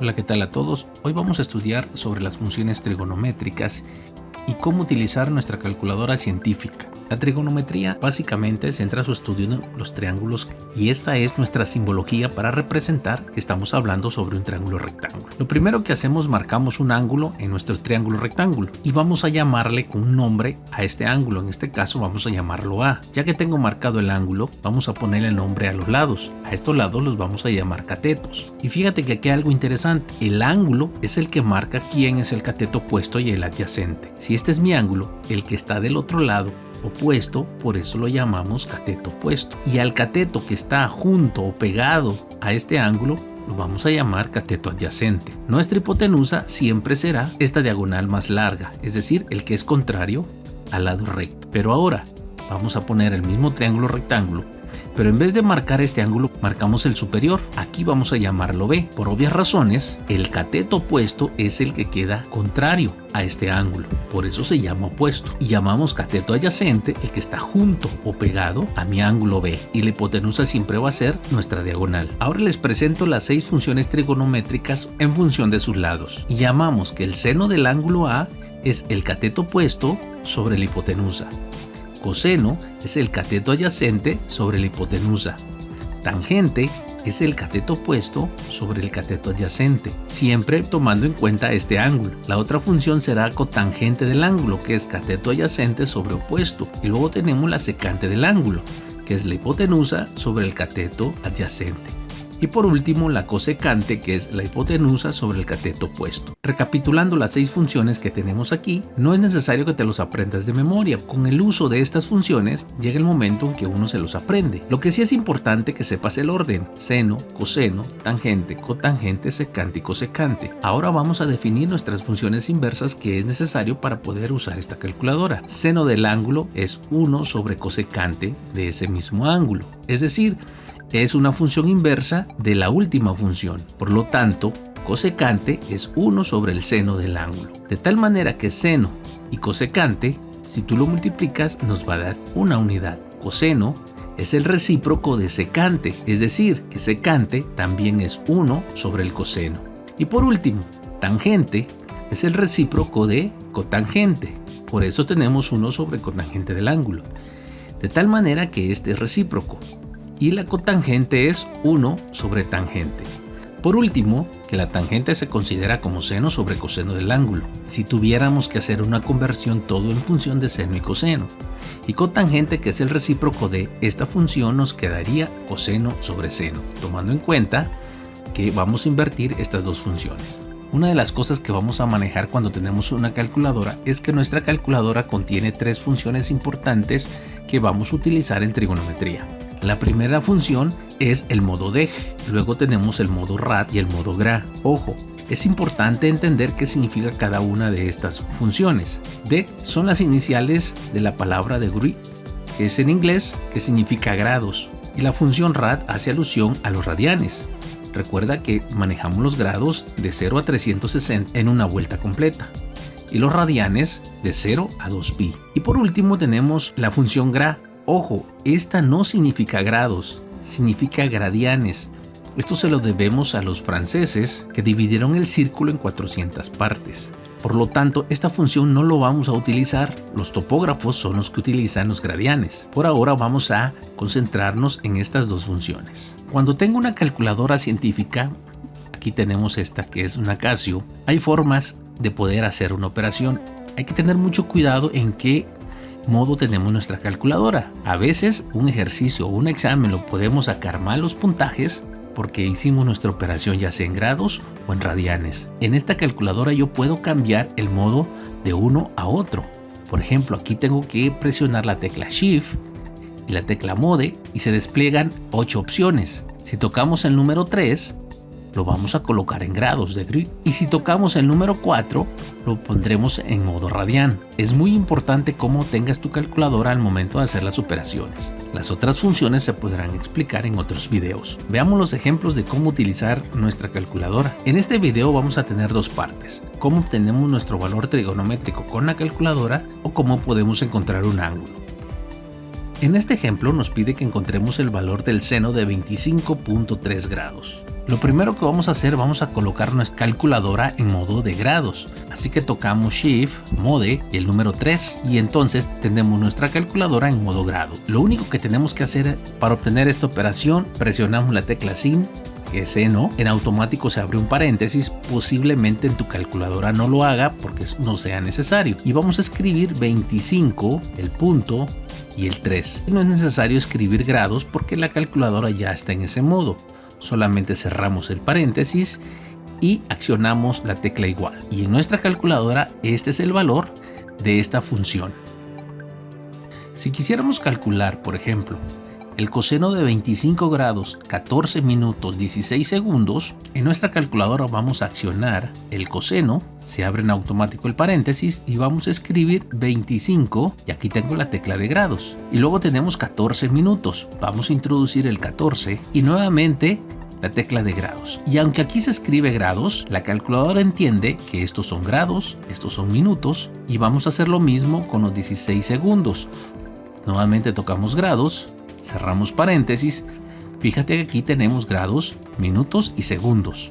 Hola, ¿qué tal a todos? Hoy vamos a estudiar sobre las funciones trigonométricas y cómo utilizar nuestra calculadora científica. La trigonometría básicamente centra su estudio en los triángulos y esta es nuestra simbología para representar que estamos hablando sobre un triángulo rectángulo. Lo primero que hacemos, marcamos un ángulo en nuestro triángulo rectángulo y vamos a llamarle con un nombre a este ángulo. En este caso vamos a llamarlo A. Ya que tengo marcado el ángulo, vamos a ponerle el nombre a los lados. A estos lados los vamos a llamar catetos. Y fíjate que aquí hay algo interesante. El ángulo es el que marca quién es el cateto opuesto y el adyacente. Si este es mi ángulo, el que está del otro lado opuesto, por eso lo llamamos cateto opuesto. Y al cateto que está junto o pegado a este ángulo lo vamos a llamar cateto adyacente. Nuestra hipotenusa siempre será esta diagonal más larga, es decir, el que es contrario al lado recto. Pero ahora vamos a poner el mismo triángulo rectángulo, pero en vez de marcar este ángulo, marcamos el superior. Aquí vamos a llamarlo B. Por obvias razones, el cateto opuesto es el que queda contrario a este ángulo. Por eso se llama opuesto. Y llamamos cateto adyacente el que está junto o pegado a mi ángulo B. Y la hipotenusa siempre va a ser nuestra diagonal. Ahora les presento las 6 funciones trigonométricas en función de sus lados. Y llamamos que el seno del ángulo A es el cateto opuesto sobre la hipotenusa. Coseno es el cateto adyacente sobre la hipotenusa. Tangente es el cateto opuesto sobre el cateto adyacente, siempre tomando en cuenta este ángulo. La otra función será cotangente del ángulo, que es cateto adyacente sobre opuesto. Y luego tenemos la secante del ángulo, que es la hipotenusa sobre el cateto adyacente. Y por último, la cosecante, que es la hipotenusa sobre el cateto opuesto. Recapitulando las 6 funciones que tenemos aquí, no es necesario que te los aprendas de memoria. Con el uso de estas funciones, llega el momento en que uno se los aprende. Lo que sí es importante que sepas el orden: seno, coseno, tangente, cotangente, secante y cosecante. Ahora vamos a definir nuestras funciones inversas que es necesario para poder usar esta calculadora. Seno del ángulo es 1 sobre cosecante de ese mismo ángulo. Es decir, es una función inversa de la última función. Por lo tanto, cosecante es 1 sobre el seno del ángulo. De tal manera que seno y cosecante, si tú lo multiplicas, nos va a dar una unidad. Coseno es el recíproco de secante, es decir, que secante también es 1 sobre el coseno. Y por último, tangente es el recíproco de cotangente. Por eso tenemos 1 sobre cotangente del ángulo. De tal manera que este es recíproco. Y la cotangente es 1 sobre tangente. Por último, que la tangente se considera como seno sobre coseno del ángulo, si tuviéramos que hacer una conversión todo en función de seno y coseno. Y cotangente, que es el recíproco de esta función, nos quedaría coseno sobre seno, tomando en cuenta que vamos a invertir estas dos funciones. Una de las cosas que vamos a manejar cuando tenemos una calculadora es que nuestra calculadora contiene 3 funciones importantes que vamos a utilizar en trigonometría. La primera función es el modo deg, luego tenemos el modo rad y el modo gra. Ojo, es importante entender qué significa cada una de estas funciones. Deg son las iniciales de la palabra degree, que es en inglés, que significa grados, y la función rad hace alusión a los radianes. Recuerda que manejamos los grados de 0 a 360 en una vuelta completa, y los radianes de 0 a 2pi. Y por último tenemos la función gra. Ojo, esta no significa grados, significa gradianes. Esto se lo debemos a los franceses que dividieron el círculo en 400 partes. Por lo tanto, esta función no lo vamos a utilizar. Los topógrafos son los que utilizan los gradianes. Por ahora vamos a concentrarnos en estas dos funciones. Cuando tengo una calculadora científica, aquí tenemos esta que es una Casio, hay formas de poder hacer una operación. Hay que tener mucho cuidado en qué modo tenemos nuestra calculadora. A veces un ejercicio o un examen lo podemos sacar mal los puntajes porque hicimos nuestra operación ya sea en grados o en radianes. En esta calculadora yo puedo cambiar el modo de uno a otro. Por ejemplo, aquí tengo que presionar la tecla Shift y la tecla Mode y se despliegan 8 opciones. Si tocamos el número 3, lo vamos a colocar en grados de grid, y si tocamos el número 4 lo pondremos en modo radian. Es muy importante cómo tengas tu calculadora al momento de hacer las operaciones. Las otras funciones se podrán explicar en otros videos. Veamos los ejemplos de cómo utilizar nuestra calculadora. En este video vamos a tener 2 partes: cómo obtenemos nuestro valor trigonométrico con la calculadora o cómo podemos encontrar un ángulo. En este ejemplo nos pide que encontremos el valor del seno de 25.3 grados. Lo primero que vamos a hacer, vamos a colocar nuestra calculadora en modo de grados. Así que tocamos Shift, Mode y el número 3 y entonces tenemos nuestra calculadora en modo grado. Lo único que tenemos que hacer para obtener esta operación, presionamos la tecla Sin, que es seno, en automático se abre un paréntesis, posiblemente en tu calculadora no lo haga porque no sea necesario. Y vamos a escribir 25, el punto y el 3. No es necesario escribir grados porque la calculadora ya está en ese modo. Solamente cerramos el paréntesis y accionamos la tecla igual. Y en nuestra calculadora este es el valor de esta función. Si quisiéramos calcular, por ejemplo, el coseno de 25 grados, 14 minutos, 16 segundos, en nuestra calculadora vamos a accionar el coseno, se abre en automático el paréntesis y vamos a escribir 25 y aquí tengo la tecla de grados. Y luego tenemos 14 minutos, vamos a introducir el 14 y nuevamente la tecla de grados. Y aunque aquí se escribe grados, la calculadora entiende que estos son grados, estos son minutos y vamos a hacer lo mismo con los 16 segundos. Nuevamente tocamos grados. Cerramos paréntesis, fíjate que aquí tenemos grados, minutos y segundos,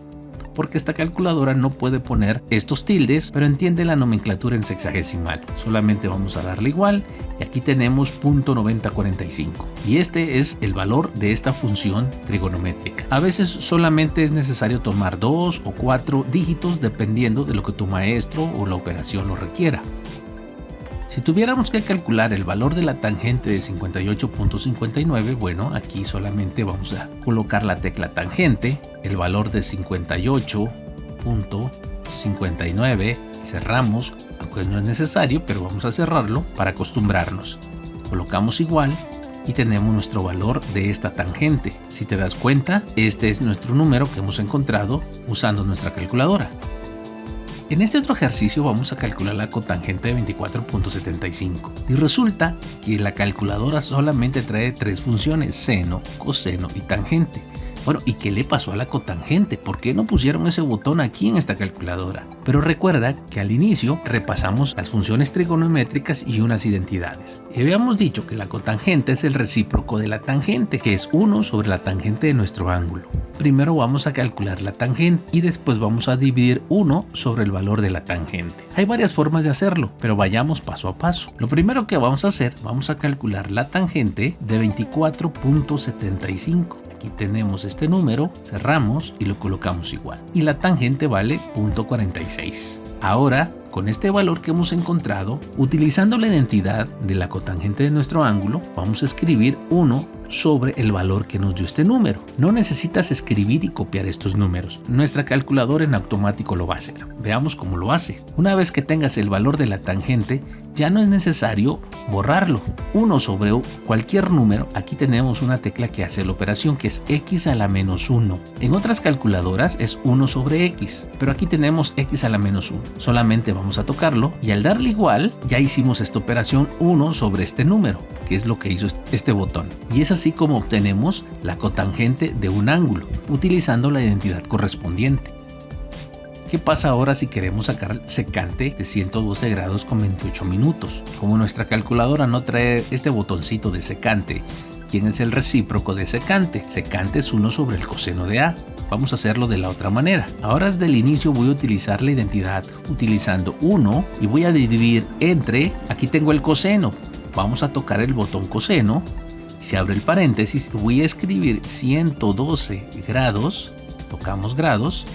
porque esta calculadora no puede poner estos tildes, pero entiende la nomenclatura en sexagesimal. Solamente vamos a darle igual y aquí tenemos .9045 y este es el valor de esta función trigonométrica. A veces solamente es necesario tomar 2 o 4 dígitos dependiendo de lo que tu maestro o la operación lo requiera. Si tuviéramos que calcular el valor de la tangente de 58.59, bueno, aquí solamente vamos a colocar la tecla tangente, el valor de 58.59, cerramos, aunque no es necesario, pero vamos a cerrarlo para acostumbrarnos. Colocamos igual y tenemos nuestro valor de esta tangente. Si te das cuenta, este es nuestro número que hemos encontrado usando nuestra calculadora. En este otro ejercicio vamos a calcular la cotangente de 24.75 y resulta que la calculadora solamente trae 3 funciones, seno, coseno y tangente. Bueno, ¿y qué le pasó a la cotangente? ¿Por qué no pusieron ese botón aquí en esta calculadora? Pero recuerda que al inicio repasamos las funciones trigonométricas y unas identidades. Y habíamos dicho que la cotangente es el recíproco de la tangente, que es 1 sobre la tangente de nuestro ángulo. Primero vamos a calcular la tangente y después vamos a dividir 1 sobre el valor de la tangente. Hay varias formas de hacerlo, pero vayamos paso a paso. Lo primero que vamos a hacer, vamos a calcular la tangente de 24.75. Aquí tenemos este número, cerramos y lo colocamos igual. Y la tangente vale 0.46. Ahora, con este valor que hemos encontrado, utilizando la identidad de la cotangente de nuestro ángulo, vamos a escribir 1 sobre el valor que nos dio este número. No necesitas escribir y copiar estos números. Nuestra calculadora en automático lo va a hacer. Veamos cómo lo hace. Una vez que tengas el valor de la tangente, ya no es necesario borrarlo. 1 sobre cualquier número, aquí tenemos una tecla que hace la operación que es x a la menos 1. En otras calculadoras es 1 sobre x, pero aquí tenemos x a la menos 1. Solamente vamos a tocarlo y al darle igual, ya hicimos esta operación 1 sobre este número, que es lo que hizo este botón. Y es así como obtenemos la cotangente de un ángulo, utilizando la identidad correspondiente. ¿Qué pasa ahora si queremos sacar el secante de 112 grados con 28 minutos? Como nuestra calculadora no trae este botoncito de secante, ¿quién es el recíproco de secante? Secante es 1 sobre el coseno de A. Vamos a hacerlo de la otra manera. Ahora desde el inicio voy a utilizar la identidad utilizando 1 y voy a dividir entre, aquí tengo el coseno. Vamos a tocar el botón coseno. Se abre el paréntesis, voy a escribir 112 grados, tocamos grados,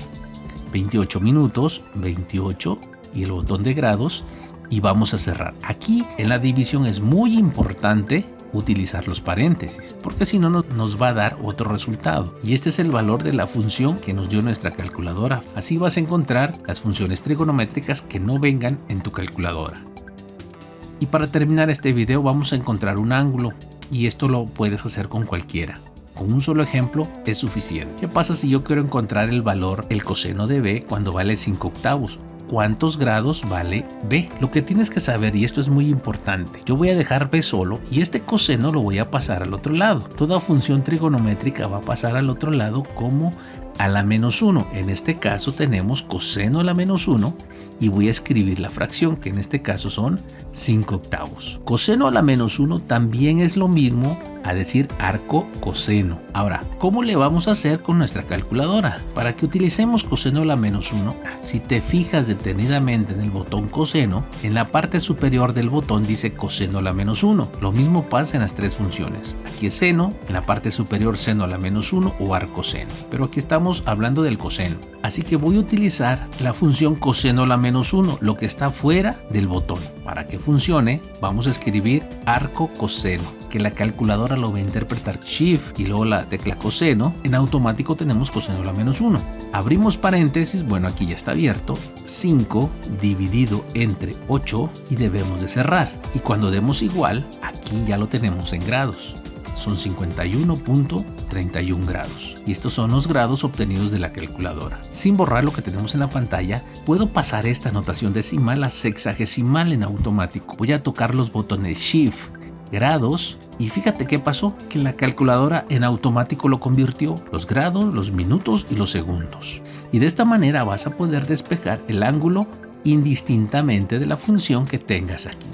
28 minutos, 28 y el botón de grados y vamos a cerrar. Aquí en la división es muy importante utilizar los paréntesis, porque si no nos va a dar otro resultado. Y este es el valor de la función que nos dio nuestra calculadora. Así vas a encontrar las funciones trigonométricas que no vengan en tu calculadora. Y para terminar este video vamos a encontrar un ángulo. Y esto lo puedes hacer con cualquiera. Con un solo ejemplo es suficiente. ¿Qué pasa si yo quiero encontrar el valor, el coseno de B cuando vale 5 octavos? ¿Cuántos grados vale B? Lo que tienes que saber, y esto es muy importante, yo voy a dejar B solo y este coseno lo voy a pasar al otro lado. Toda función trigonométrica va a pasar al otro lado como a la menos 1. En este caso tenemos coseno a la menos 1 y voy a escribir la fracción, que en este caso son 5 octavos. Coseno a la menos 1 también es lo mismo a decir arco coseno. Ahora, ¿cómo le vamos a hacer con nuestra calculadora? Para que utilicemos coseno a la menos 1, si te fijas detenidamente en el botón coseno, en la parte superior del botón dice coseno a la menos 1. Lo mismo pasa en las tres funciones. Aquí es seno, en la parte superior seno a la menos 1 o arcoseno. Pero aquí estamos hablando del coseno. Así que voy a utilizar la función coseno a la menos 1, lo que está fuera del botón. Para que funcione, vamos a escribir arco coseno, que la calculadora lo va a interpretar Shift y luego la tecla coseno. En automático tenemos coseno a la menos 1. Abrimos paréntesis, bueno, aquí ya está abierto, 5 dividido entre 8 y debemos de cerrar. Y cuando demos igual, aquí ya lo tenemos en grados. Son 51.31 grados. Y estos son los grados obtenidos de la calculadora. Sin borrar lo que tenemos en la pantalla, puedo pasar esta notación decimal a sexagesimal en automático. Voy a tocar los botones Shift, grados, y fíjate qué pasó, que la calculadora en automático lo convirtió, los grados, los minutos y los segundos. Y de esta manera vas a poder despejar el ángulo indistintamente de la función que tengas aquí.